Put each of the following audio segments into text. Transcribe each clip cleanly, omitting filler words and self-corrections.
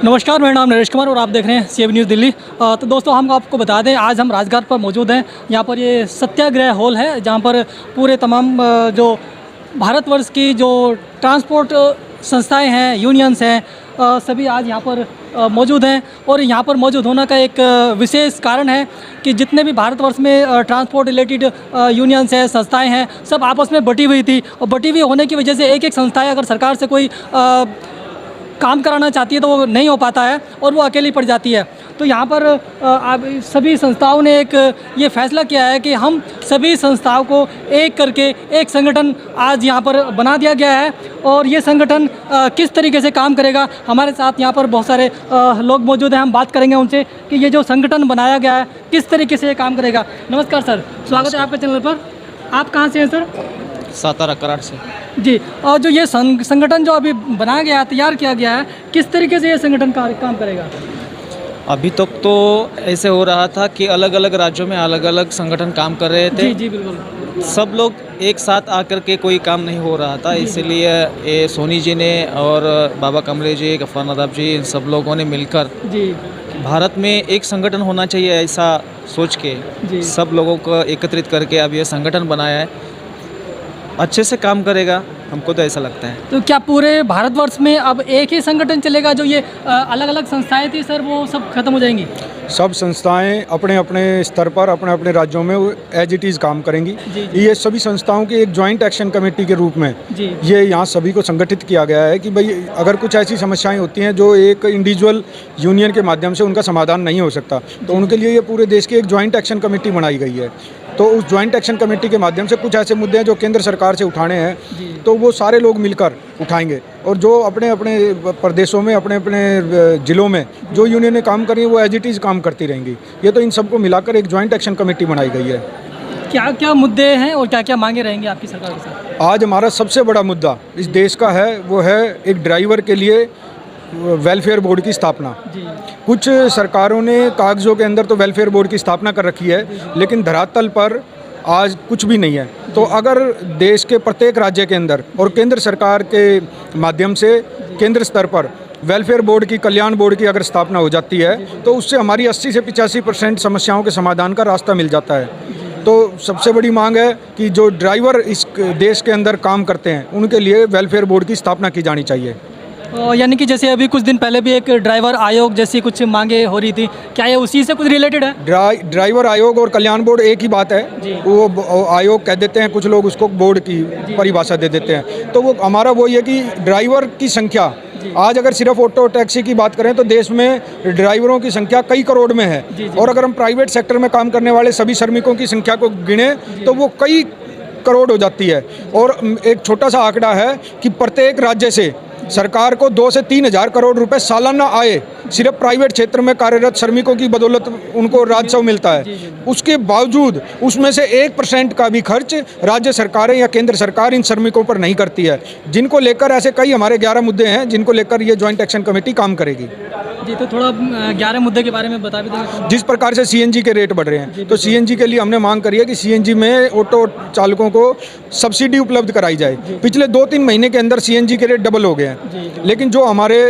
नमस्कार, मेरा नाम नरेश कुमार और आप देख रहे हैं CAB न्यूज़ दिल्ली। तो दोस्तों, हम आपको बता दें, आज हम राजघाट पर मौजूद हैं। यहाँ पर ये सत्याग्रह हॉल है, जहाँ पर पूरे तमाम जो भारतवर्ष की जो ट्रांसपोर्ट संस्थाएं हैं, यूनियंस हैं, सभी आज यहाँ पर मौजूद हैं। और यहाँ पर मौजूद होने का एक विशेष कारण है कि जितने भी भारतवर्ष में ट्रांसपोर्ट रिलेटेड यूनियंस हैं, संस्थाएं हैं, सब आपस में बटी हुई थी। और बटी हुई होने की वजह से एक संस्थाएं अगर सरकार से कोई काम कराना चाहती है तो वो नहीं हो पाता है और वो अकेली पड़ जाती है। तो यहाँ पर सभी संस्थाओं ने एक ये फैसला किया है कि हम सभी संस्थाओं को एक करके एक संगठन आज यहाँ पर बना दिया गया है। और ये संगठन किस तरीके से काम करेगा, हमारे साथ यहाँ पर बहुत सारे लोग मौजूद हैं। हम बात करेंगे उनसे कि ये जो संगठन बनाया गया है किस तरीके से ये काम करेगा। नमस्कार सर, स्वागत है आपके चैनल पर। आप कहाँ से हैं सर? सातारा कराड़ से जी। और जो ये संगठन जो अभी बनाया गया है, तैयार किया गया है, किस तरीके से ये संगठन काम करेगा? अभी तक तो ऐसे हो रहा था कि अलग अलग राज्यों में अलग अलग संगठन काम कर रहे थे। जी जी बिल्कुल। सब लोग एक साथ आकर के कोई काम नहीं हो रहा था, इसीलिए ये सोनी जी ने और बाबा कमले जी, गफ्फार नदाब जी, इन सब लोगों ने मिलकर जी भारत में एक संगठन होना चाहिए ऐसा सोच के सब लोगों को एकत्रित करके अब ये संगठन बनाया है। अच्छे से काम करेगा, हमको तो ऐसा लगता है। तो क्या पूरे भारतवर्ष में अब एक ही संगठन चलेगा? जो ये अलग अलग संस्थाएं थी सर, वो सब खत्म हो जाएंगी? सब संस्थाएं अपने अपने स्तर पर अपने अपने राज्यों में एज इट इज़ काम करेंगी। ये सभी संस्थाओं की एक जॉइंट एक्शन कमेटी के रूप में ये यहाँ सभी को संगठित किया गया है कि भाई अगर कुछ ऐसी समस्याएं होती हैं जो एक इंडिविजुअल यूनियन के माध्यम से उनका समाधान नहीं हो सकता, तो उनके लिए ये पूरे देश की एक जॉइंट एक्शन कमेटी बनाई गई है। तो उस जॉइंट एक्शन कमेटी के माध्यम से कुछ ऐसे मुद्दे हैं जो केंद्र सरकार से उठाने हैं, तो वो सारे लोग मिलकर उठाएंगे। और जो अपने अपने प्रदेशों में, अपने अपने ज़िलों में जो यूनियनें काम कर रही हैं वो एज इट इज़ काम करती रहेंगी। ये तो इन सबको मिलाकर एक जॉइंट एक्शन कमेटी बनाई गई है। क्या क्या मुद्दे हैं और क्या क्या मांगे रहेंगे आपकी सरकार के साथ? आज हमारा सबसे बड़ा मुद्दा इस देश का है वो है एक ड्राइवर के लिए वेलफेयर बोर्ड की स्थापना। कुछ सरकारों ने कागज़ों के अंदर तो वेलफेयर बोर्ड की स्थापना कर रखी है, लेकिन धरातल पर आज कुछ भी नहीं है। तो अगर देश के प्रत्येक राज्य के अंदर और केंद्र सरकार के माध्यम से केंद्र स्तर पर वेलफेयर बोर्ड की, कल्याण बोर्ड की अगर स्थापना हो जाती है तो उससे हमारी 80 से 85% समस्याओं के समाधान का रास्ता मिल जाता है। तो सबसे बड़ी मांग है कि जो ड्राइवर इस देश के अंदर काम करते हैं उनके लिए वेलफेयर बोर्ड की स्थापना की जानी चाहिए। यानी कि जैसे अभी कुछ दिन पहले भी एक ड्राइवर आयोग जैसी कुछ मांगे हो रही थी, क्या ये उसी से कुछ रिलेटेड है? ड्राइवर आयोग और कल्याण बोर्ड एक ही बात है। वो आयोग कह देते हैं, कुछ लोग उसको बोर्ड की परिभाषा दे देते हैं। तो वो हमारा वही है कि ड्राइवर की संख्या आज अगर सिर्फ ऑटो टैक्सी की बात करें तो देश में ड्राइवरों की संख्या कई करोड़ में है। और अगर हम प्राइवेट सेक्टर में काम करने वाले सभी श्रमिकों की संख्या को गिने तो वो कई करोड़ हो जाती है। और एक छोटा सा आंकड़ा है कि प्रत्येक राज्य से सरकार को 2 से 3 हज़ार करोड़ रुपए सालाना आय सिर्फ प्राइवेट क्षेत्र में कार्यरत श्रमिकों की बदौलत उनको राजस्व मिलता है। उसके बावजूद उसमें से 1% का भी खर्च राज्य सरकारें या केंद्र सरकार इन श्रमिकों पर नहीं करती है, जिनको लेकर ऐसे कई हमारे 11 मुद्दे हैं जिनको लेकर ये जॉइंट एक्शन कमेटी काम करेगी। जी, तो थोड़ा 11 मुद्दे के बारे में बता भी दें। जिस प्रकार से CNG के रेट बढ़ रहे हैं, तो CNG के लिए हमने मांग करी है कि CNG में ऑटो चालकों को सब्सिडी उपलब्ध कराई जाए। पिछले 2-3 महीने के अंदर CNG के रेट डबल हो गए हैं, लेकिन जो हमारे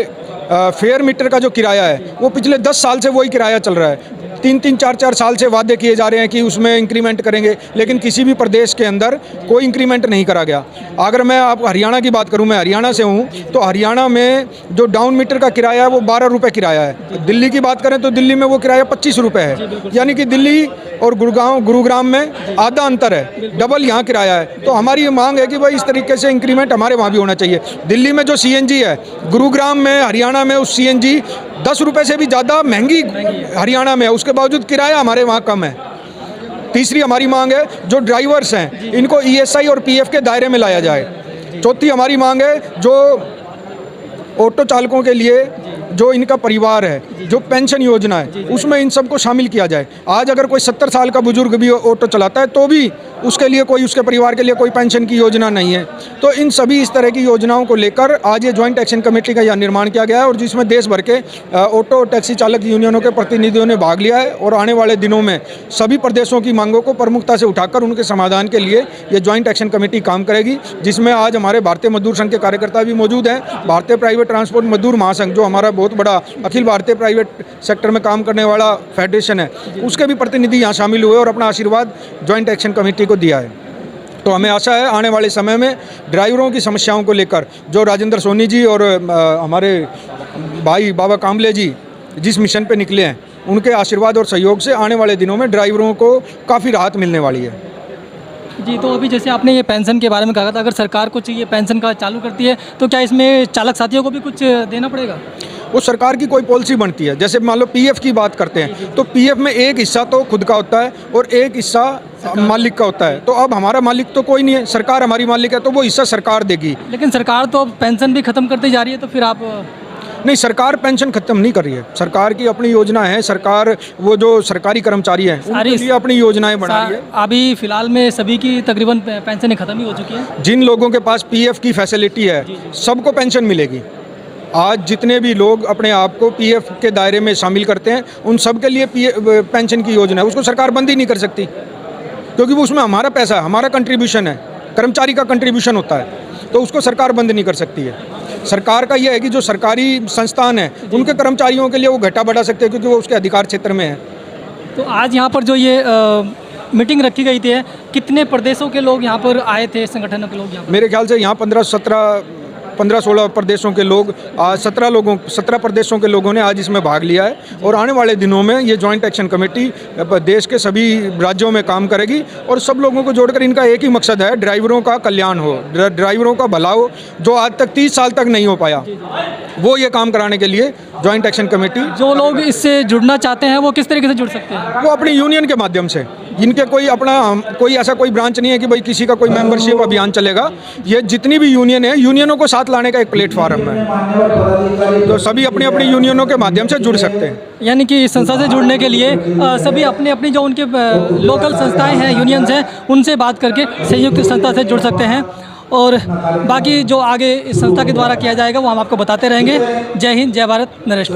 फेयर मीटर का जो किराया है वो पिछले 10 साल से वही किराया चल रहा है। 3-3, 4-4 साल से वादे किए जा रहे हैं कि उसमें इंक्रीमेंट करेंगे, लेकिन किसी भी प्रदेश के अंदर कोई इंक्रीमेंट नहीं करा गया। अगर मैं आप हरियाणा की बात करूं, मैं हरियाणा से हूं, तो हरियाणा में जो डाउन मीटर का किराया है वो 12 रुपये किराया है। दिल्ली की बात करें तो दिल्ली में वो किराया 25 रुपये है। यानी कि दिल्ली और गुरुग्राम में आधा अंतर है, डबल यहाँ किराया है। तो हमारी ये मांग है कि भाई इस तरीके से इंक्रीमेंट हमारे वहाँ भी होना चाहिए। दिल्ली में जो CNG है, गुरुग्राम में, हरियाणा में उस CNG 10 रुपये से भी ज़्यादा महंगी हरियाणा में है, उसके बावजूद किराया हमारे वहाँ कम है। तीसरी हमारी मांग है जो ड्राइवर्स हैं इनको ESI और PF के दायरे में लाया जाए। चौथी हमारी मांग है जो ऑटो चालकों के लिए जो इनका परिवार है, जो पेंशन योजना है, उसमें इन सबको शामिल किया जाए। आज अगर कोई 70 साल का बुजुर्ग भी ऑटो चलाता है तो भी उसके लिए कोई, उसके परिवार के लिए कोई पेंशन की योजना नहीं है। तो इन सभी इस तरह की योजनाओं को लेकर आज ये जॉइंट एक्शन कमेटी का यह निर्माण किया गया है और जिसमें देश भर के ऑटो टैक्सी चालक यूनियनों के प्रतिनिधियों ने भाग लिया है और आने वाले दिनों में सभी प्रदेशों की मांगों को प्रमुखता से उठाकर उनके समाधान के लिए ये जॉइंट एक्शन कमेटी काम करेगी, जिसमें आज हमारे भारतीय मजदूर संघ के कार्यकर्ता भी मौजूद हैं। भारतीय प्राइवेट ट्रांसपोर्ट मजदूर महासंघ, जो हमारा बहुत बड़ा अखिल भारतीय प्राइवेट सेक्टर में काम करने वाला फेडरेशन है, उसके भी प्रतिनिधि यहाँ शामिल हुए और अपना आशीर्वाद जॉइंट एक्शन कमेटी को दिया है। तो हमें आशा है आने वाले समय में ड्राइवरों की समस्याओं को लेकर जो राजेंद्र सोनी जी और हमारे भाई बाबा कांबले जी जिस मिशन पे निकले हैं, उनके आशीर्वाद और सहयोग से आने वाले दिनों में ड्राइवरों को काफ़ी राहत मिलने वाली है। जी, तो अभी जैसे आपने ये पेंशन के बारे में कहा था, अगर सरकार कुछ ये पेंशन का चालू करती है तो क्या इसमें चालक साथियों को भी कुछ देना पड़ेगा? वो सरकार की कोई पॉलिसी बनती है, जैसे मान लो पीएफ की बात करते हैं तो पीएफ में एक हिस्सा तो खुद का होता है और एक हिस्सा मालिक का होता है। तो अब हमारा मालिक तो कोई नहीं है, सरकार हमारी मालिक है, तो वो हिस्सा सरकार देगी। लेकिन सरकार तो अब पेंशन भी ख़त्म करती जा रही है, तो फिर आप नहीं, सरकार पेंशन खत्म नहीं कर रही है। सरकार की अपनी योजना है। सरकार वो जो सरकारी कर्मचारी हैं उनके लिए अपनी योजनाएं बना रही है। अभी फिलहाल में सभी की तकरीबन पेंशनें ख़त्म ही हो चुकी हैं। जिन लोगों के पास पीएफ की फैसिलिटी है सबको पेंशन मिलेगी। आज जितने भी लोग अपने आप को पीएफ के दायरे में शामिल करते हैं उन सब के लिए पेंशन की योजना है, उसको सरकार बंद ही नहीं कर सकती, क्योंकि वो उसमें हमारा पैसा है, हमारा कंट्रीब्यूशन है, कर्मचारी का कंट्रीब्यूशन होता है, तो उसको सरकार बंद नहीं कर सकती है। सरकार का यह है कि जो सरकारी संस्थान है उनके कर्मचारियों के लिए वो घटा बढ़ा सकते हैं, क्योंकि वो उसके अधिकार क्षेत्र में है। तो आज यहाँ पर जो ये मीटिंग रखी गई थी, कितने प्रदेशों के लोग यहाँ पर आए थे, संगठनों के लोग यहाँ पर? मेरे ख्याल से यहाँ 15-16 प्रदेशों के लोग, आज 17 प्रदेशों के लोगों ने आज इसमें भाग लिया है और आने वाले दिनों में ये जॉइंट एक्शन कमेटी देश के सभी राज्यों में काम करेगी और सब लोगों को जोड़कर इनका एक ही मकसद है, ड्राइवरों का कल्याण हो, ड्राइवरों का भला हो, जो आज तक 30 साल तक नहीं हो पाया, वो ये काम कराने के लिए जॉइंट एक्शन कमेटी। जो लोग इससे जुड़ना चाहते हैं वो किस तरीके से जुड़ सकते हैं? वो अपनी यूनियन के माध्यम से, इनके कोई ऐसा कोई ब्रांच नहीं है कि भाई किसी का कोई मेंबरशिप अभियान चलेगा। ये जितनी भी यूनियन है, यूनियनों को साथ लाने का एक प्लेटफॉर्म है, तो सभी अपनी अपनी यूनियनों के माध्यम से जुड़ सकते हैं। यानी कि इस संस्था से जुड़ने के लिए सभी अपनी अपनी जो उनके लोकल संस्थाएं हैं, यूनियंस हैं, उनसे बात करके संयुक्त संस्था से जुड़ सकते हैं और बाकी जो आगे इस संस्था के द्वारा किया जाएगा वो हम आपको बताते रहेंगे। जय हिंद, जय भारत, नरेश।